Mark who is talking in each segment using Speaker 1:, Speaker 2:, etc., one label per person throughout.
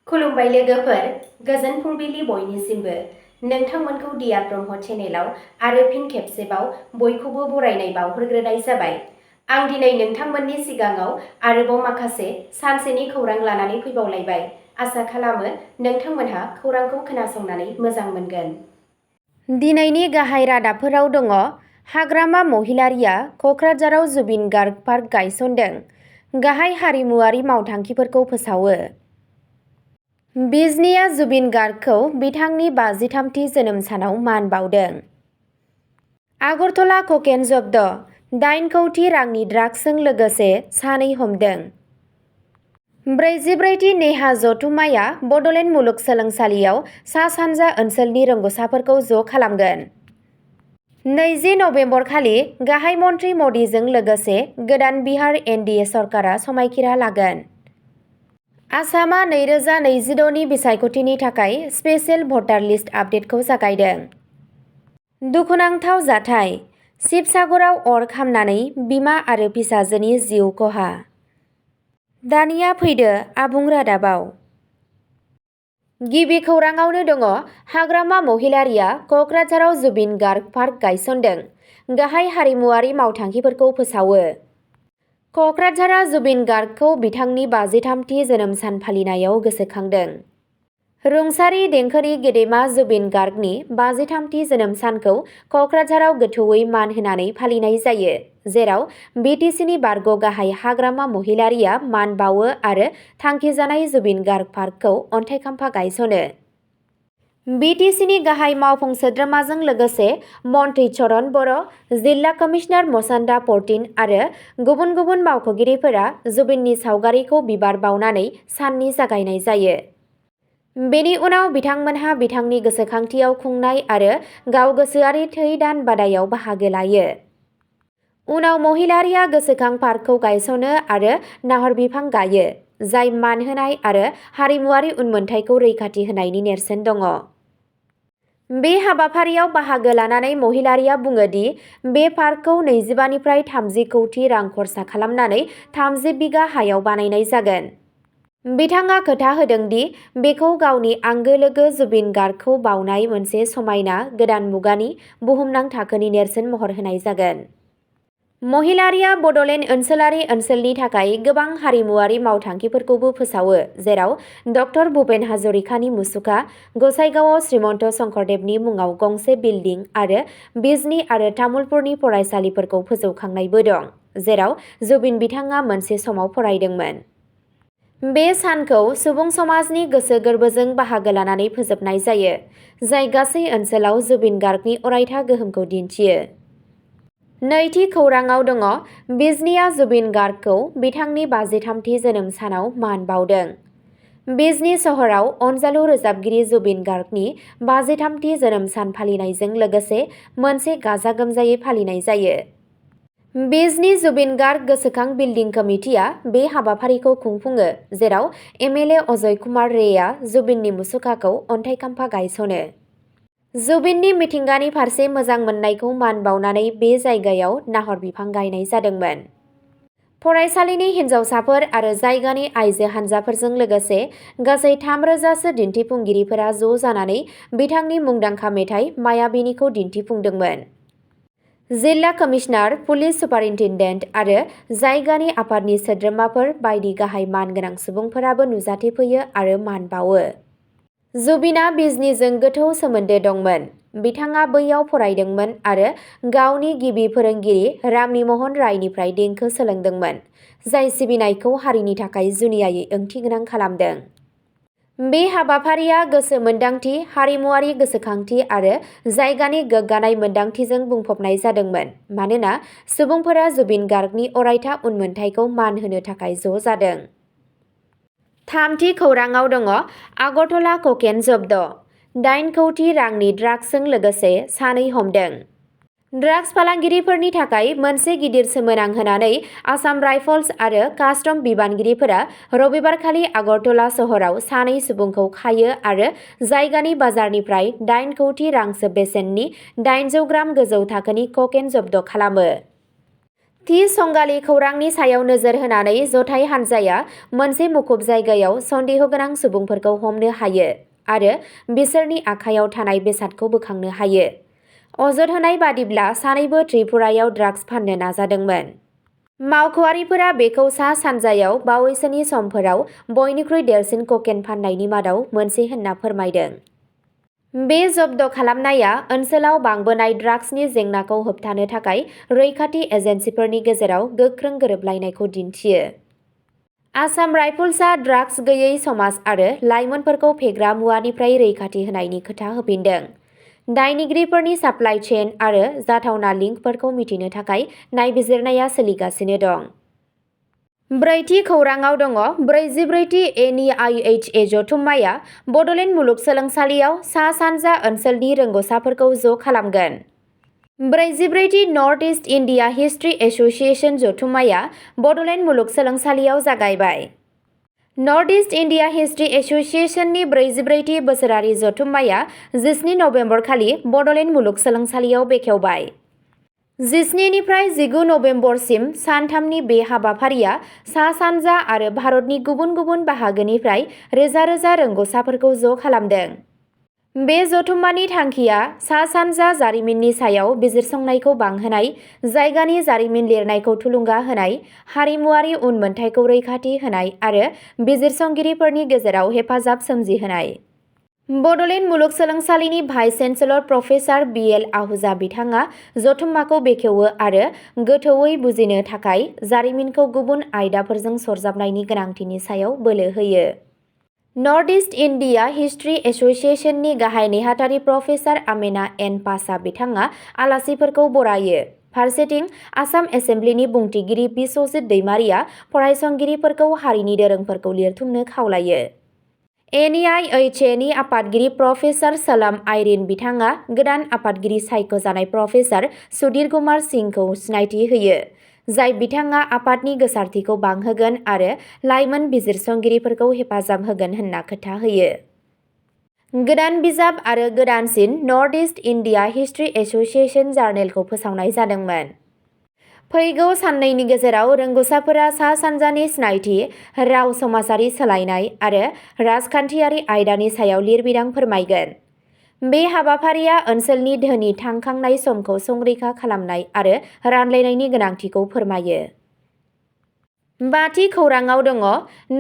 Speaker 1: खुलुमबाय लोगोफोर, गोजोन फुंबिलि बयनिसिमबो। नोंथांमोनखौ दिया ब्रह्म चेनेलाव आरो फिन खेबसेबाव बयखौबो बरायनाय बावहरग्रोनाय जाबाय। आं दिनै नोंथांमोननि सिगाङाव आरोबाव माखासे सानसेनि खौरां लानानै फैबावलायबाय। आसा खालामो नोंथांमोनहा खौरांखौ खोनासंनानै मोजां मोनगोन। दिनैनि गाहाय रादाबफोराव दङ। हाग्रामा महिलारिया क'क्राझाराव जुबिन गार्ग पार्क गायसनदों। गाहाय हारिमुआरि मावथांखिफोरखौ फोसावो। बिजनीआ जुबिन गार्गखौ बिथांनि 53थि जोनोम सानाव मान बाउदों। आगरतला ककेन जब्द, 8 कौटि रांनि ड्राग्सजों लोगोसे सानै हमदों। 44थि नेहा जथुम्माया बड'लेण्ड मुलुगसोलोंसालियाव सा-सानजा ओनसोलनि रोंग'साफोरखौ ज' खालामगोन। 20 नबेम्बर खालि गाहाय मन्थ्रि मदिजों लोगोसे गोदान बिहार एनडिए सरकारा समायखिरा लागोन। आसामआ 2026नि बिसायख'थिनि थाखाय स्पेशेल भटार लिस्ट आपडेटखौ जागायदों। दुखुनांथाव जाथाय, शिबसागराव अर खामनानै बिमा आरो फिसाजोनि जिउ खहा। दानिया फैदो आबुं रादाबाव। गिबि खौराङावनो दङ। हाग्रामा महिलारिया क'क्राझाराव जुबिन गार्ग पार्क गायसनदों। गाहाय हारिमुआरि मावथांखिफोरखौ फोसावो। क'क्राझारआ जुबिन गार्गखौ बिथांनि 53थि जोनोम सान फालिनायाव गोसोखांदों। रुंसारि देंखोनि गेदेमा जुबिन गार्गनि 53थि जोनोम सानखौ क'क्राझाराव गोथौवै मान होनानै फालिनाय जायो, जेराव BTCनि बारग' गाहाय हाग्रामा महिलारिया मान बावो आरो थांखिजानाय जुबिन गार्ग पार्कखौ अन्थाइ खाम्फा गायसनो। BTCनि गाहाय मावफुं सोद्रोमाजों लोगोसे मन्थ्रि चरण बर', जिल्ला कमिसनार मसान्दा पर्टिन आरो गुबुन गुबुन मावख'गिरिफोरा जुबिननि सावगारिखौ बिबार बावनानै साननि जागायनाय जायो। बेनि उनाव बिथांमोनहा बिथांनि गोसोखांथियाव खुंनाय आरो गाव गोसोआरि थै दान बादायाव बाहागो लायो। उनाव महिलारिया गोसोखां पार्कखौ गायसनो आरो नाहर बिफां गायो, जाय मान होनाय आरो हारिमुआरि उनमोनथाइखौ रैखाथि होनायनि नेरसोन दङ। बे हाबाफारियाव बाहागो लानानै महिलारिया बुङो दि बे पार्कखौ 25 निफ्राय 30 कौटि रां खरसा खालामनानै 30 बिगा हायाव बानायनाय जागोन। बिथाङा खोथा होदों दि बेखौ गावनि आंगो लोगो जुबिन गार्गखौ बावनाय मोनसे समायना गोदान मुगानि बुहुमनां थाखोनि नेरसोन महर होनाय जागोन। महिलारिया बड'लेण्ड ओनसोलनि थाखाय गोबां हारिमुआरि मावथांखिफोरखौबो फोसावो, जेराव ड भुपेन हाजरिकानि मुसुखा, गसाइगावआव श्रीमन्त शंकरदेवनि मुङाव गंसे बिल्डिं आरो बिजनी आरो तामुलपुरनि फरायसालिफोरखौ फोजौखांनायबो दं, जेराव जुबिन बिथाङा मोनसे समाव फरायदोंमोन। बे सानखौ सुबुं समाजनि गोसो गोरबोजों बाहागो लानानै फोजोबनाय जायो, जाय गासै ओनसोलाव जुबिन गार्गनि अरायथा गोहोमखौ दिन्थियो। नैथि खौराङाव दङ। बिजनीआ जुबिन गार्गखौ बिथांनि 53थि जोनोम सानाव मान बाउदों। बिजनी सहराव अनजालु रोजाबगिरि जुबिन गार्गनि 53थि जोनोम सान फालिनायजों लोगोसे मोनसे गाजा गोमजायै फालिनाय जायो। बिजनी जुबिन गार्ग गोसोखां बिल्डिं कमिटिआ बे हाबाफारिखौ खुंफुङो, जेराव MLA अजय कुमार रेआ जुबिननि मुसुखाखौ अन्थाइ खाम्फा गायसनो। जुबिननि मिथिंगानि फारसे मोजां मोननायखौ मान बावनानै बे जायगायाव नाहर बिफां गायनाय जादोंमोन। फरायसालिनि हिनजावसाफोर आरो जायगानि आइजो हानजाफोरजों लोगोसे गासै 3000सो दिन्थिफुंगिरिफोरा ज' जानानै बिथांनि मुंदांखा मेथाइ मायाबिनीखौ दिन्थिफुंदोंमोन। जिल्ला कमिसनार, पुलिस सुपारिन्टेन्डेन्ट आरो जायगानि आफादनि सोद्रोमाफोर बायदि गाहाय मानगोनां सुबुंफोराबो नुजाथिफैयो आरो मान बावो। जुबिनआ बिजनीजों गोथौ सोमोन्दो दंमोन। बिथाङा बैयाव फरायदोंमोन आरो गावनि गिबि फोरोंगिरि रामनि महन रायनिफ्राय देंखो सोलोंदोंमोन, जाय सिबिनायखौ हारिनि थाखाय जुनियायै ओंथिगोनां खालामदों। बे हाबाफारिया गोसो मोन्दांथि, हारिमुआरि गोसोखांथि आरो जायगानि गोग्गानाय मोन्दांथिजों बुंफबनाय जादोंमोन, मानोना सुबुंफोरा जुबिन गार्गनि अरायथा उनमोनथाइखौ मान होनो थाखाय ज' जादों। थामथि खौराङाव दङ। आगरतला ककेन जब्द, 8 कौटि रांनि ड्राग्सजों लोगोसे सानै हमदों। ड्राग्स फालांगिरिफोरनि थाखाय मोनसे गिदिर सोमोनांहोनानै आसाम राइफल्स आरो कास्टम बिबानगिरिफोरा रबिबारखालि आगरतला सहराव सानै सुबुंखौ खायो आरो जायगानि बाजारनिफ्राय 8 कौटि रांसो बेसेननि 800 ग्राम गोजौ थाखोनि ककेन जब्द खालामो। थि संगालि खौरांनि सायाव नोजोर होनानै जथाय हान्जाया मोनसे मुखुब जायगायाव सन्देह गोनां सुबुंफोरखौ हमनो हायो आरो बिसोरनि आखायाव थानाय बेसादखौ बोखांनो हायो। अजद होनाय बादिब्ला सानैबो त्रिपुरायाव ड्राग्स फाननो नाजादोंमोन। मावख'आरिफोरा बेखौ सा-सानजायाव बावैसोनि समफोराव बयनिख्रुइ देरसिन ककेन फाननायनि मादाव मोनसे होनना फोरमायदों। बे जब्द खालामनाया ओनसोलाव बांबोनाय ड्राग्सनि जेंनाखौ होबथानो थाखाय रैखाथि एजेन्सिफोरनि गेजेराव गोख्रों गोरोबलायनायखौ दिन्थियो। आसाम राइफल्सआ ड्राग्स गैयै समाज आरो लाइमोनफोरखौ फेग्रा मुवानिफ्राय रैखाथि होनायनि खोथा होफिनदों। दायनिगिरिफोरनि साप्लाइ चेन आरो जाथावना लिंकफोरखौ मिथिनो थाखाय नायबिजिरनाया सोलिगासिनो दं। ब्रैथि खौराङाव दङ 44थि NEIHA जथुम्माया बड'लेण्ड मुलुगसोलोंसालियाव सा-सानजा ओनसोलनि रोंग'साफोरखौ ज' खालामगोन। 44थि north east India history association जथुम्माया बड'लेण्ड मुलुगसोलोंसालियाव जागायबाय। नर्थ इस्ट इन्डिया हिस्ट्रि एस'सिएशननि 44थि बोसोरारि जथुम्माया 17 नबेम्बरखालि बड'लेण्ड मुलुगसोलोंसालियाव बेखेवबाय। 17 निफ्राय 19 नबेम्बरसिम सानथामनि बे हाबाफारिया सा-सानजा आरो भारतनि गुबुन गुबुन बाहागोनिफ्राय रोजा रोजा रोंग'साफोरखौ ज' खालामदों। बे जथुम्मानि थांखिया सा-सानजा जारिमिननि सायाव बिजिरसंनायखौ बांहोनाय, जायगानि जारिमिन लिरनायखौ थुलुंगा होनाय, हारिमुआरि उनमोनथाइखौ रैखाथि होनाय आरो बिजिरसंगिरिफोरनि गेजेराव हेफाजाब सोमजिहोनाय। बड'लेण्ड मुलुगसोलोंसालिनि vice chancellor professor BL Ahuja बिथाङा जथुम्माखौ बेखेवो आरो गोथौयै बुजिनो थाखाय जारिमिनखौ गुबुन आयदाफोरजों सरजाबनायनि गोनांथिनि सायाव बोलो होयो। नर्थ इस्ट इन्डिया हिस्ट्रि एस'सिएशननि गाहाय नेहाथारि प्रफेसार आमेना N पासा बिथाङा आलासिफोरखौ बरायो। फारसेथिं आसाम एसेम्ब्लिनि बुंथिगिरि बिस्वजित दैमारिया फरायसंगिरिफोरखौ हारिनि दोरोंफोरखौ लिरथुमनो खावलायो। NEIHA नि आफादगिरि प्रफेसार सलाम आइरिन बिथाङा गोदान आफादगिरि सायख'जानाय प्रफेसार सुधीर कुमार सिंहखौ सिनायथि होयो, जाय बिथाङा आफादनि गोसारथिखौ बांहोगोन आरो लाइमोन बिजिरसंगिरिफोरखौ हेफाजाब होगोन होनना खोथा होयो। गोदान बिजाब आरो गोदानसिन north east India history association जार्नेलखौ फोसावनाय जादोंमोन। फैगौ साननैनि गेजेराव रोंग'साफोरा सा-सानजानि सिनायथि, राव समाजारि सोलायनाय आरो राजखान्थियारि आयदानि सायाव लिरबिदां फोरमायगोन। बे हाबाफारिया ओनसोलनि धोनि थांखांनाय समखौ संरैखा खालामनाय आरो रानलायनायनि गोनांथिखौ फोरमायो। बाथि खौराङाव दङ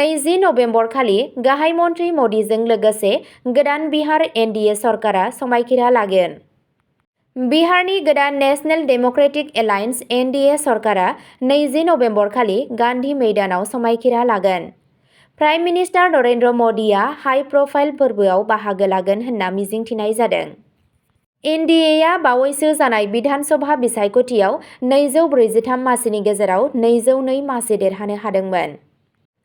Speaker 1: 20 नबेम्बरखालि गाहाय मन्थ्रि मदिजों लोगोसे गोदान बिहार NDA सरकारा समायखिरा लागोन। बिहारनि गोदान नेशनेल डेम'क्रेटिक एलायन्स NDA सरकारा 20 नबेम्बरखालि गान्धी मैदानाव समायखिरा लागोन। प्राइम मिनिस्टार नरेन्द्र मदिआ हाइ प्रफाइल फोरबोआव बाहागो लागोन होनना मिजिंथिनाय जादों। NDA बावैसो जानाय बिधान सभा बिसायख'थियाव 243 मासिनि गेजेराव 202 मासि देरहानो हादोंमोन।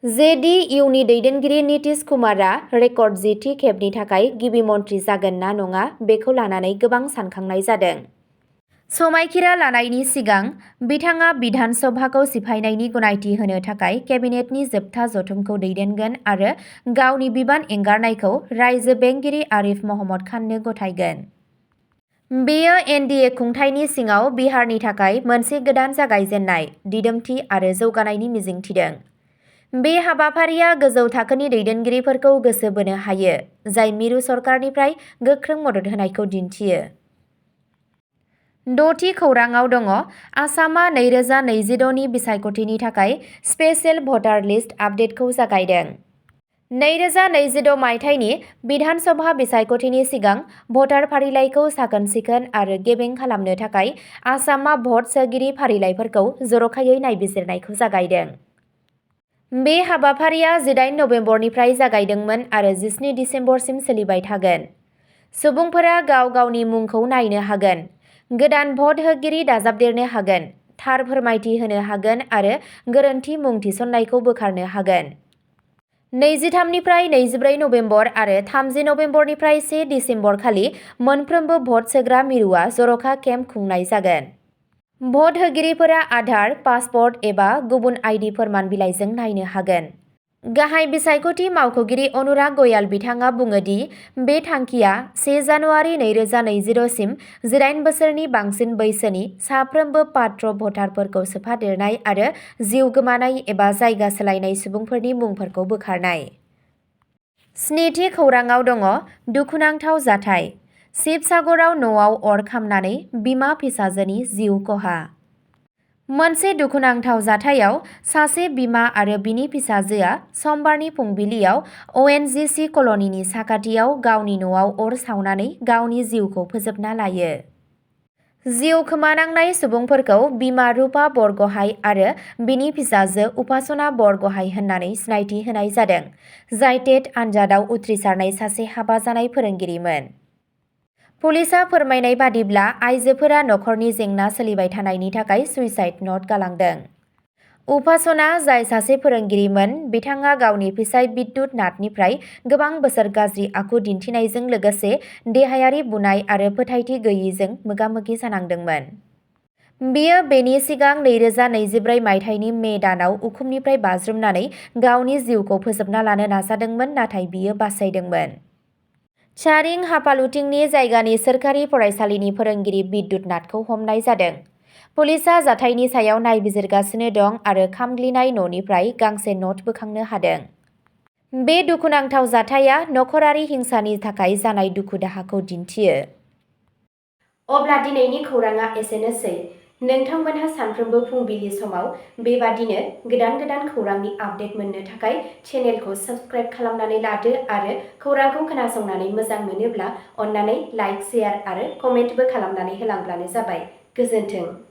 Speaker 1: JDUनि दैदेनगिरि नीतीश कुमारआ रेकर्ड 10थि खेबनि थाखाय गिबि मन्थ्रि जागोन ना नङा बेखौ लानानै गोबां सानखांनाय जादों। समायखिरा लानायनि सिगां बिथाङा बिधान सभाखौ सिफायनायनि गनायथि होनो थाखाय केबिनेटनि जोबथा जथुमखौ दैदेनगोन आरो गावनि बिबान एंगारनायखौ रायजो बेंगिरि आरिफ महम्मद खाननो गथायगोन। बेयो NDA खुंथायनि सिङाव बिहारनि थाखाय मोनसे गोदान जागायजेन्नाय, दिदोमथि आरो जौगानायनि मिजिंथिदों। बे हाबाफारिया गोजौ थाखोनि दैदेनगिरिफोरखौ गोसो बोनो हायो, जाय मिरु सरकारनिफ्राय गोख्रों मदद होनायखौ दिन्थियो। द'थि खौराङाव दङ आसामआ 2026 नि बिसायख'थिनि थाखाय स्पेशेल भटार लिस्ट आपडेटखौ जागायदों। 2026 मायथाइनि बिधान सभा बिसायख'थिनि सिगां भटार फारिलाइखौ साखोन-सिखोन आरो गेबें खालामनो थाखाय आसामआ भट सोगिरि फारिलाइफोरखौ जर'खायै नायबिजिरनायखौ जागायदों। बे हाबाफारिया 18 नबेम्बरनिफ्राय जागायदोंमोन आरो 17 दिसेम्बरसिम सोलिबाय थागोन। सुबुंफोरा गाव गावनि मुंखौ नायनो हागोन, गोदान भट होगिरि दाजाबदेरनो हागोन, थार फोरमायथि होनो हागोन आरो गोरोन्थि मुं थिसननायखौ बोखारनो हागोन। 23 निफ्राय 24 नबेम्बर आरो 30 नबेम्बरनिफ्राय 1 दिसेम्बर खालि मोनफ्रोमबो भट सोग्रा मिरुआ जर'खा केम्प खुंनाय जागोन। भट होगिरिफोरा आधार, पासपर्ट एबा गुबुन ID फोरमान बिलाइजों नायनो हागोन। गाहाय बिसायख'थि मावख'गिरि अनुराग गयाल बिथाङा बुङो दि बे थांखिया 1 जानुवारि 2020 सिम 18 बोसोरनि बांसिन बैसोनि साफ्रोमबो पात्र भटारफोरखौ सोफादेरनाय आरो जिउ गोमानाय एबा जायगा सोलायनाय सुबुंफोरनि मुंफोरखौ बोखारनाय। स्निथि खौराङाव दङ दुखुनांथाव जाथाय। शिबसागराव न'आव अर खामनानै बिमा फिसाजोनि जिउ खहा। मोनसे दुखुनांथाव जाथायाव सासे बिमा आरो बिनि फिसाजोआ समबारनि फुंबिलियाव अएनजिसि कल'निनि साखाथियाव गावनि न'आव अर सावनानै गावनि जिउखौ फोजोबना लायो। जिउ खोमानांनाय सुबुंफोरखौ बिमा रुपा बरग'हाइ आरो बिनि फिसाजो उपासना बरग'हाइ होननानै सिनायथि होनाय जादों, जाय टेट आनजादाव उथ्रिसारनाय सासे हाबा जानाय फोरोंगिरिमोन। पुलिसआ फोरमायनाय बादिब्ला आइजोफोरा नखरनि जेंना सोलिबाय थानायनि थाखाय सुइसाइड न'ट गालांदों। उपासना, जाय सासे फोरोंगिरिमोन, बिथाङा गावनि फिसाय बिद्युत नाथनिफ्राय गोबां बोसोर गाज्रि आखु दिन्थिनायजों लोगोसे देहायारि बुनाय आरो फोथायथि गैयैजों मोगा-मोगि जानांदोंमोन। बियो बेनि सिगां 2024 मायथाइनि मे दानाव उखुमनिफ्राय बाज्रुमनानै गावनि जिउखौ फोजोबना लानो नाजादोंमोन, नाथाय बियो बासायदोंमोन। चारिं हापालुटिंनि जायगानि सोरखारि फरायसालिनि फोरोंगिरि बिद्युत नाथखौ हमनाय जादों। पुलिसआ जाथायनि सायाव नायबिजिरगासिनो दं आरो खामग्लिनाय न'निफ्राय गांसे न'ट बोखांनो हादों। बे दुखुनांथाव जाथाया नखरारि हिंसानि थाखाय जानाय दुखु-दाहाखौ दिन्थियो। अब्ला दिनैनि खौराङा एसेनोसै। नोंथांमोनहा सानफ्रोमबो फुंबिलि समाव बेबादिनो गोदान खौरांनि आपडेट मोननो थाखाय चेनेलखौ साबस्क्राइब खालामनानै लादो आरो खौरांखौ खोनासंनानै मोजां मोनोब्ला अन्नानै लाइक, शेयार आरो कमेन्टबो खालामनानै होलांब्लानो जाबाय। गोजोन्थों।